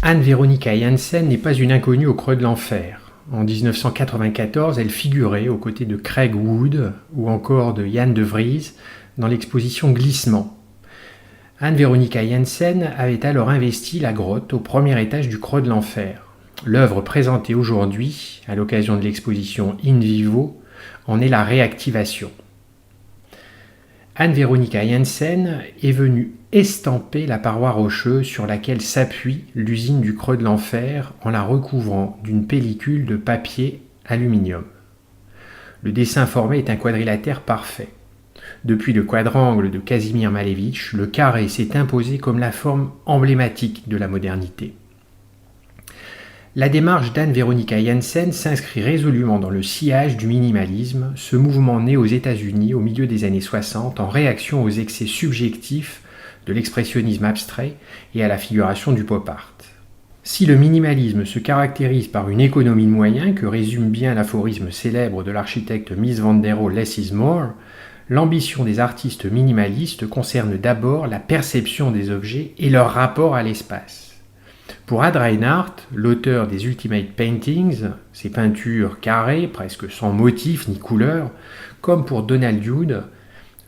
Anne Veronica Janssen n'est pas une inconnue au creux de l'enfer. En 1994, elle figurait aux côtés de Craig Wood ou encore de Jan de Vries dans l'exposition Glissement. Anne Veronica Janssen avait alors investi la grotte au premier étage du creux de l'enfer. L'œuvre présentée aujourd'hui, à l'occasion de l'exposition In Vivo, en est la réactivation. Anne Veronica Janssen est venue estamper la paroi rocheuse sur laquelle s'appuie l'usine du creux de l'enfer en la recouvrant d'une pellicule de papier aluminium. Le dessin formé est un quadrilatère parfait. Depuis le quadrangle de Kazimir Malevich, le carré s'est imposé comme la forme emblématique de la modernité. La démarche d'Anne Veronica Janssen s'inscrit résolument dans le sillage du minimalisme, ce mouvement né aux États-Unis au milieu des années 60 en réaction aux excès subjectifs de l'expressionnisme abstrait et à la figuration du pop art. Si le minimalisme se caractérise par une économie de moyens que résume bien l'aphorisme célèbre de l'architecte Mies van der Rohe Less is more, l'ambition des artistes minimalistes concerne d'abord la perception des objets et leur rapport à l'espace. Pour Ad Reinhardt, l'auteur des Ultimate Paintings, ces peintures carrées, presque sans motif ni couleur, comme pour Donald Judd,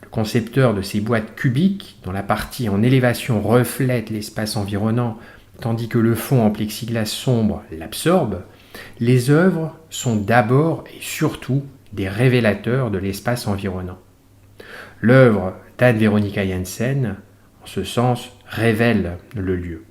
le concepteur de ces boîtes cubiques, dont la partie en élévation reflète l'espace environnant, tandis que le fond en plexiglas sombre l'absorbe, les œuvres sont d'abord et surtout des révélateurs de l'espace environnant. L'œuvre d'Anne Veronica Janssen, en ce sens, révèle le lieu.